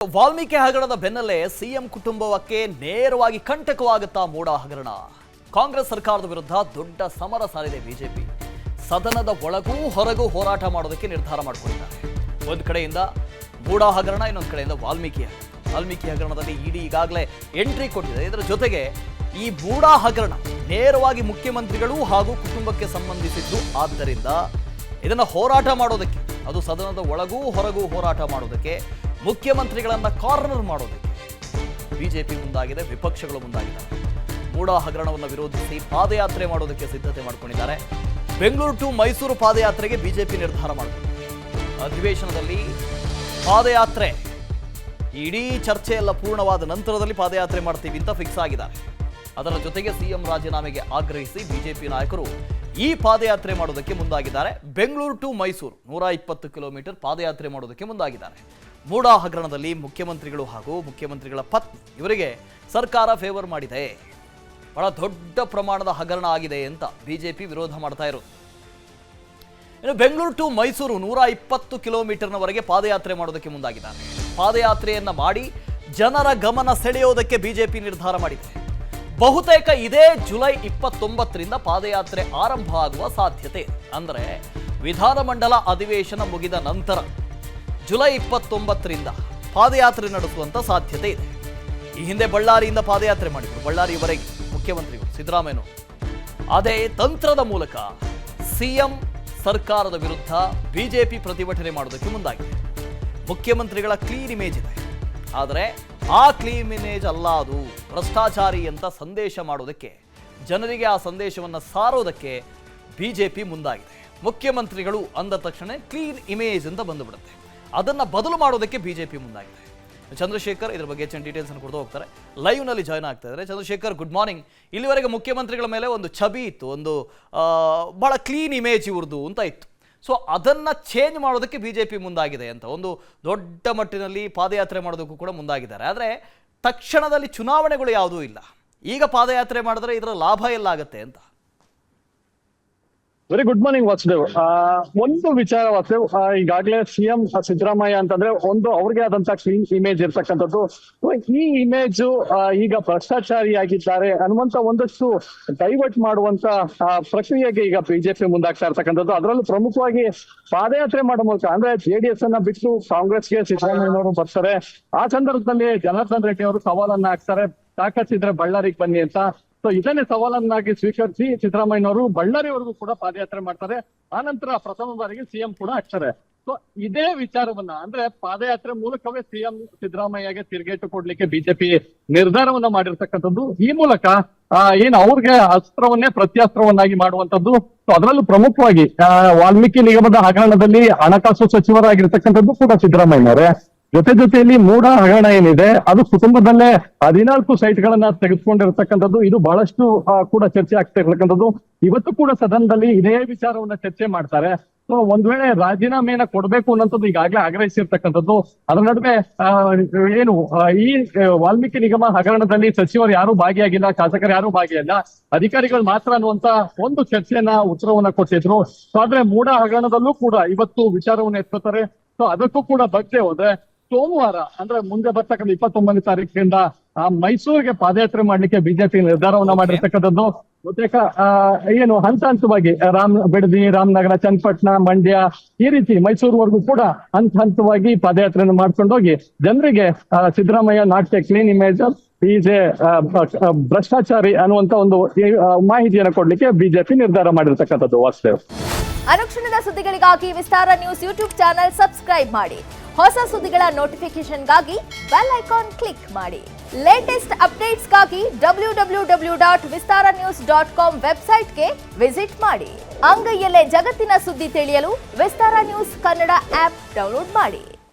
ವಾಲ್ಮೀಕಿ ಹಗರಣದ ಬೆನ್ನಲ್ಲೇ ಸಿಎಂ ಕುಟುಂಬಕ್ಕೆ ನೇರವಾಗಿ ಕಂಟಕವಾಗುತ್ತಾ ಮೂಡಾ ಹಗರಣ. ಕಾಂಗ್ರೆಸ್ ಸರ್ಕಾರದ ವಿರುದ್ಧ ದೊಡ್ಡ ಸಮರ ಸಾರಿದೆ ಬಿಜೆಪಿ. ಸದನದ ಒಳಗೂ ಹೊರಗೂ ಹೋರಾಟ ಮಾಡೋದಕ್ಕೆ ನಿರ್ಧಾರ ಮಾಡಿಕೊಂಡಿದ್ದಾರೆ. ಒಂದು ಕಡೆಯಿಂದ ಮೂಡಾ ಹಗರಣ, ಇನ್ನೊಂದು ಕಡೆಯಿಂದ ವಾಲ್ಮೀಕಿ ಹಗರಣದಲ್ಲಿ ಇಡಿ ಈಗಾಗಲೇ ಎಂಟ್ರಿ ಕೊಟ್ಟಿದೆ. ಇದರ ಜೊತೆಗೆ ಈ ಮೂಡಾ ಹಗರಣ ನೇರವಾಗಿ ಮುಖ್ಯಮಂತ್ರಿಗಳು ಹಾಗೂ ಕುಟುಂಬಕ್ಕೆ ಸಂಬಂಧಿಸಿದ್ದು. ಆದ್ದರಿಂದ ಇದನ್ನು ಹೋರಾಟ ಮಾಡೋದಕ್ಕೆ, ಅದು ಸದನದ ಒಳಗೂ ಹೊರಗೂ ಹೋರಾಟ ಮಾಡೋದಕ್ಕೆ, ಮುಖ್ಯಮಂತ್ರಿಗಳನ್ನ ಕಾರ್ನರ್ ಮಾಡೋದಕ್ಕೆ ಬಿಜೆಪಿ ಮುಂದಾಗಿದೆ, ವಿಪಕ್ಷಗಳು ಮುಂದಾಗಿದ್ದಾರೆ. ಮೂಡಾ ಹಗರಣವನ್ನು ವಿರೋಧಿಸಿ ಪಾದಯಾತ್ರೆ ಮಾಡೋದಕ್ಕೆ ಸಿದ್ಧತೆ ಮಾಡಿಕೊಂಡಿದ್ದಾರೆ. ಬೆಂಗಳೂರು ಟು ಮೈಸೂರು ಪಾದಯಾತ್ರೆಗೆ ಬಿಜೆಪಿ ನಿರ್ಧಾರ ಮಾಡಿದೆ. ಅಧಿವೇಶನದಲ್ಲಿ ಪಾದಯಾತ್ರೆ, ಇಡೀ ಚರ್ಚೆ ಎಲ್ಲ ಪೂರ್ಣವಾದ ನಂತರದಲ್ಲಿ ಪಾದಯಾತ್ರೆ ಮಾಡ್ತೀವಿ ಅಂತ ಫಿಕ್ಸ್ ಆಗಿದ್ದಾರೆ. ಅದರ ಜೊತೆಗೆ ಸಿಎಂ ರಾಜೀನಾಮೆಗೆ ಆಗ್ರಹಿಸಿ ಬಿಜೆಪಿ ನಾಯಕರು ಈ ಪಾದಯಾತ್ರೆ ಮಾಡೋದಕ್ಕೆ ಮುಂದಾಗಿದ್ದಾರೆ. ಬೆಂಗಳೂರು ಟು ಮೈಸೂರು 120 ಕಿಲೋಮೀಟರ್ ಪಾದಯಾತ್ರೆ ಮಾಡೋದಕ್ಕೆ ಮುಂದಾಗಿದ್ದಾರೆ. ಮೂಡಾ ಹಗರಣದಲ್ಲಿ ಮುಖ್ಯಮಂತ್ರಿಗಳು ಹಾಗೂ ಮುಖ್ಯಮಂತ್ರಿಗಳ ಪತ್ನಿ ಇವರಿಗೆ ಸರ್ಕಾರ ಫೇವರ್ ಮಾಡಿದೆ. ಬಹಳ ದೊಡ್ಡ ಪ್ರಮಾಣದ ಹಗರಣ ಆಗಿದೆ ಅಂತ ಬಿಜೆಪಿ ವಿರೋಧ ಮಾಡ್ತಾ ಇರೋದು. ಇನ್ನು ಬೆಂಗಳೂರು ಟು ಮೈಸೂರು 120 ಕಿಲೋಮೀಟರ್ನವರೆಗೆ ಪಾದಯಾತ್ರೆ ಮಾಡೋದಕ್ಕೆ ಮುಂದಾಗಿದ್ದಾರೆ. ಪಾದಯಾತ್ರೆಯನ್ನ ಮಾಡಿ ಜನರ ಗಮನ ಸೆಳೆಯೋದಕ್ಕೆ ಬಿಜೆಪಿ ನಿರ್ಧಾರ ಮಾಡಿದೆ. ಬಹುತೇಕ ಇದೇ ಜುಲೈ 29ರಿಂದ ಪಾದಯಾತ್ರೆ ಆರಂಭ ಆಗುವ ಸಾಧ್ಯತೆ. ಅಂದರೆ ವಿಧಾನಮಂಡಲ ಅಧಿವೇಶನ ಮುಗಿದ ನಂತರ ಜುಲೈ 29ರಿಂದ ಪಾದಯಾತ್ರೆ ನಡೆಸುವಂತ ಸಾಧ್ಯತೆ ಇದೆ. ಈ ಹಿಂದೆ ಬಳ್ಳಾರಿಯಿಂದ ಪಾದಯಾತ್ರೆ ಮಾಡಿದ್ರು. ಬಳ್ಳಾರಿಯವರೆಗೆ ಮುಖ್ಯಮಂತ್ರಿಗಳು ಸಿದ್ದರಾಮಯ್ಯ ಅದೇ ತಂತ್ರದ ಮೂಲಕ ಸಿಎಂ ಸರ್ಕಾರದ ವಿರುದ್ಧ ಬಿಜೆಪಿ ಪ್ರತಿಭಟನೆ ಮಾಡೋದಕ್ಕೆ ಮುಂದಾಗಿದೆ. ಮುಖ್ಯಮಂತ್ರಿಗಳ ಕ್ಲೀನ್ ಇಮೇಜ್ ಇದೆ, ಆದರೆ ಆ ಕ್ಲೀನ್ ಇಮೇಜ್ ಅಲ್ಲ, ಅದು ಭ್ರಷ್ಟಾಚಾರಿ ಅಂತ ಸಂದೇಶ ಮಾಡೋದಕ್ಕೆ, ಜನರಿಗೆ ಆ ಸಂದೇಶವನ್ನು ಸಾರೋದಕ್ಕೆ ಬಿಜೆಪಿ ಮುಂದಾಗಿದೆ. ಮುಖ್ಯಮಂತ್ರಿಗಳು ಅಂದ ತಕ್ಷಣ ಕ್ಲೀನ್ ಇಮೇಜ್ ಅಂತ ಬಂದುಬಿಡುತ್ತೆ. ಅದನ್ನು ಬದಲು ಮಾಡೋದಕ್ಕೆ ಬಿಜೆಪಿ ಮುಂದಾಗಿದೆ. ಚಂದ್ರಶೇಖರ್ ಇದ್ರ ಬಗ್ಗೆ ಹೆಚ್ಚಿನ ಡೀಟೇಲ್ಸ್ ಅನ್ನು ಕೊಡ್ತಾ ಹೋಗ್ತಾರೆ. ಲೈವ್ ನಲ್ಲಿ ಜಾಯ್ನ್ ಆಗ್ತಾ ಇದ್ದಾರೆ. Chandrashekar, good morning. ಇಲ್ಲಿವರೆಗೆ ಮುಖ್ಯಮಂತ್ರಿಗಳ ಮೇಲೆ ಒಂದು ಛಬಿ ಇತ್ತು, ಒಂದು ಬಹಳ ಕ್ಲೀನ್ ಇಮೇಜ್ ಇವ್ರದ್ದು ಅಂತ ಇತ್ತು. ಸೊ ಅದನ್ನ ಚೇಂಜ್ ಮಾಡೋದಕ್ಕೆ ಬಿಜೆಪಿ ಮುಂದಾಗಿದೆ ಅಂತ, ಒಂದು ದೊಡ್ಡ ಮಟ್ಟಿನಲ್ಲಿ ಪಾದಯಾತ್ರೆ ಮಾಡೋದಕ್ಕೂ ಕೂಡ ಮುಂದಾಗಿದ್ದಾರೆ. ಆದರೆ ತಕ್ಷಣದಲ್ಲಿ ಚುನಾವಣೆಗಳು ಯಾವುದೂ ಇಲ್ಲ. ಈಗ ಪಾದಯಾತ್ರೆ ಮಾಡಿದ್ರೆ ಇದರ ಲಾಭ ಎಲ್ಲ ಆಗುತ್ತೆ ಅಂತ. Very good morning Vasudev. ಒಂದು ವಿಚಾರ ವಾಸುದೇವ್, ಈಗಾಗಲೇ ಸಿಎಂ ಸಿದ್ದರಾಮಯ್ಯ ಅಂತಂದ್ರೆ ಒಂದು ಅವ್ರಿಗೆ ಆದಂತ ಕ್ಲೀನ್ ಇಮೇಜ್ ಇರ್ತಕ್ಕಂಥದ್ದು. ಈ ಇಮೇಜ್ ಈಗ ಭ್ರಷ್ಟಾಚಾರಿಯಾಗಿದ್ದಾರೆ ಅನ್ನುವಂತ ಒಂದಷ್ಟು ಡೈವರ್ಟ್ ಮಾಡುವಂತ ಪ್ರಕ್ರಿಯೆಗೆ ಈಗ ಬಿಜೆಪಿ ಮುಂದಾಗ್ತಾ ಇರ್ತಕ್ಕಂಥದ್ದು. ಅದರಲ್ಲೂ ಪ್ರಮುಖವಾಗಿ ಪಾದಯಾತ್ರೆ ಮಾಡೋ ಮೂಲಕ, ಅಂದ್ರೆ ಜೆಡಿಎಸ್ ಅನ್ನ ಬಿಟ್ಟು ಕಾಂಗ್ರೆಸ್ಗೆ ಸಿದ್ದರಾಮಯ್ಯನವರು ಬರ್ತಾರೆ. ಆ ಸಂದರ್ಭದಲ್ಲಿ ಜನಾರ್ದನ್ ರೆಡ್ಡಿ ಅವರು ಸವಾಲನ್ನ ಹಾಕ್ತಾರೆ, ತಾಕತ್ತಿದ್ರೆ ಬಳ್ಳಾರಿಗೆ ಬನ್ನಿ ಅಂತ. ಸೊ ಇದನ್ನೇ ಸವಾಲನ್ನಾಗಿ ಸ್ವೀಕರಿಸಿ ಸಿದ್ದರಾಮಯ್ಯನವರು ಬಳ್ಳಾರಿವರೆಗೂ ಕೂಡ ಪಾದಯಾತ್ರೆ ಮಾಡ್ತಾರೆ. ಆನಂತರ ಪ್ರಥಮ ಬಾರಿಗೆ ಸಿಎಂ ಕೂಡ ಆಗ್ತಾರೆ. ಸೊ ಇದೇ ವಿಚಾರವನ್ನ, ಅಂದ್ರೆ ಪಾದಯಾತ್ರೆ ಮೂಲಕವೇ ಸಿಎಂ ಸಿದ್ದರಾಮಯ್ಯಗೆ ತಿರುಗೇಟು ಕೊಡ್ಲಿಕ್ಕೆ ಬಿಜೆಪಿ ನಿರ್ಧಾರವನ್ನ ಮಾಡಿರ್ತಕ್ಕಂಥದ್ದು. ಈ ಮೂಲಕ ಏನು ಅವ್ರಿಗೆ ಅಸ್ತ್ರವನ್ನೇ ಪ್ರತ್ಯಾಸ್ತ್ರವನ್ನಾಗಿ ಮಾಡುವಂತದ್ದು. ಸೊ ಅದರಲ್ಲೂ ಪ್ರಮುಖವಾಗಿ ವಾಲ್ಮೀಕಿ ನಿಗಮದ ಹಗರಣದಲ್ಲಿ ಹಣಕಾಸು ಸಚಿವರಾಗಿರ್ತಕ್ಕಂಥದ್ದು ಕೂಡ ಸಿದ್ದರಾಮಯ್ಯನವರೇ. ಜೊತೆಯಲ್ಲಿ ಮೂಡಾ ಹಗರಣ ಏನಿದೆ, ಅದು ಕುಟುಂಬದಲ್ಲೇ 14 ಸೈಟ್ಗಳನ್ನ ತೆಗೆದುಕೊಂಡಿರ್ತಕ್ಕಂಥದ್ದು. ಇದು ಬಹಳಷ್ಟು ಕೂಡ ಚರ್ಚೆ ಆಗ್ತಾ ಇರ್ತಕ್ಕಂಥದ್ದು. ಇವತ್ತು ಕೂಡ ಸದನದಲ್ಲಿ ಇದೇ ವಿಚಾರವನ್ನ ಚರ್ಚೆ ಮಾಡ್ತಾರೆ. ಸೊ ಒಂದ್ ವೇಳೆ ರಾಜೀನಾಮೆಯನ್ನ ಕೊಡ್ಬೇಕು ಅನ್ನೋಂಥದ್ದು ಈಗಾಗಲೇ ಆಗ್ರಹಿಸಿರ್ತಕ್ಕಂಥದ್ದು. ಅದರ ನಡುವೆ ಏನು ಈ ವಾಲ್ಮೀಕಿ ನಿಗಮ ಹಗರಣದಲ್ಲಿ ಸಚಿವರು ಯಾರು ಭಾಗಿಯಾಗಿಲ್ಲ, ಶಾಸಕರು ಯಾರು ಭಾಗಿಯಾಗಿಲ್ಲ, ಅಧಿಕಾರಿಗಳು ಮಾತ್ರ ಅನ್ನುವಂತ ಒಂದು ಚರ್ಚೆಯನ್ನ ಉತ್ತರವನ್ನ ಕೊಟ್ಟಿದ್ರು. ಸೊ ಆದ್ರೆ ಮೂಡಾ ಹಗರಣದಲ್ಲೂ ಕೂಡ ಇವತ್ತು ವಿಚಾರವನ್ನ ಎತ್ಕೋತಾರೆ. ಸೊ ಅದಕ್ಕೂ ಕೂಡ ಬಗ್ಗೆ ಹೋದ್ರೆ ಸೋಮವಾರ, ಅಂದ್ರೆ ಮುಂದೆ ಬರ್ತಕ್ಕಂಥ 29ನೇ ತಾರೀಕಿನಿಂದ ಮೈಸೂರಿಗೆ ಪಾದಯಾತ್ರೆ ಮಾಡ್ಲಿಕ್ಕೆ ಬಿಜೆಪಿ ನಿರ್ಧಾರವನ್ನ ಮಾಡಿರ್ತಕ್ಕಂಥದ್ದು. ಬಹುತೇಕ ಏನು ಹಂತವಾಗಿ ಬಿಡದಿ, ರಾಮನಗರ, ಚನ್ನಪಟ್ಟಣ, ಮಂಡ್ಯ, ಈ ರೀತಿ ಮೈಸೂರುವರೆಗೂ ಕೂಡ ಹಂತವಾಗಿ ಪಾದಯಾತ್ರೆಯನ್ನು ಮಾಡ್ಕೊಂಡೋಗಿ ಜನರಿಗೆ Siddaramaiah not a clean image, is a ಭ್ರಷ್ಟಾಚಾರಿ ಅನ್ನುವಂತ ಒಂದು ಮಾಹಿತಿಯನ್ನು ಕೊಡ್ಲಿಕ್ಕೆ ಬಿಜೆಪಿ ನಿರ್ಧಾರ ಮಾಡಿರ್ತಕ್ಕಂಥದ್ದು. ವಾಸುದೇವ್, ಅನುಕ್ಷಣದ ಸುದ್ದಿಗಳಿಗಾಗಿ ವಿಸ್ತಾರ ನ್ಯೂಸ್ ಯೂಟ್ಯೂಬ್ ಚಾನೆಲ್ ಸಬ್ಸ್ಕ್ರೈಬ್ ಮಾಡಿ. ಹೊಸ ಸುದ್ದಿಗಳ ನೋಟಿಫಿಕೇಶನ್ಗಾಗಿ ಬೆಲ್ ಐಕಾನ್ ಕ್ಲಿಕ್ ಮಾಡಿ. ಲೇಟೆಸ್ಟ್ ಅಪ್ಡೇಟ್ಸ್ಗಾಗಿ www.vistaranews.com ವೆಬ್ಸೈಟ್ಗೆ ವಿಸಿಟ್ ಮಾಡಿ. ಅಂಗೈಯಲ್ಲೇ ಜಗತ್ತಿನ ಸುದ್ದಿ ತಿಳಿಯಲು ವಿಸ್ತಾರ ನ್ಯೂಸ್ ಕನ್ನಡ ಆಪ್ ಡೌನ್ಲೋಡ್ ಮಾಡಿ.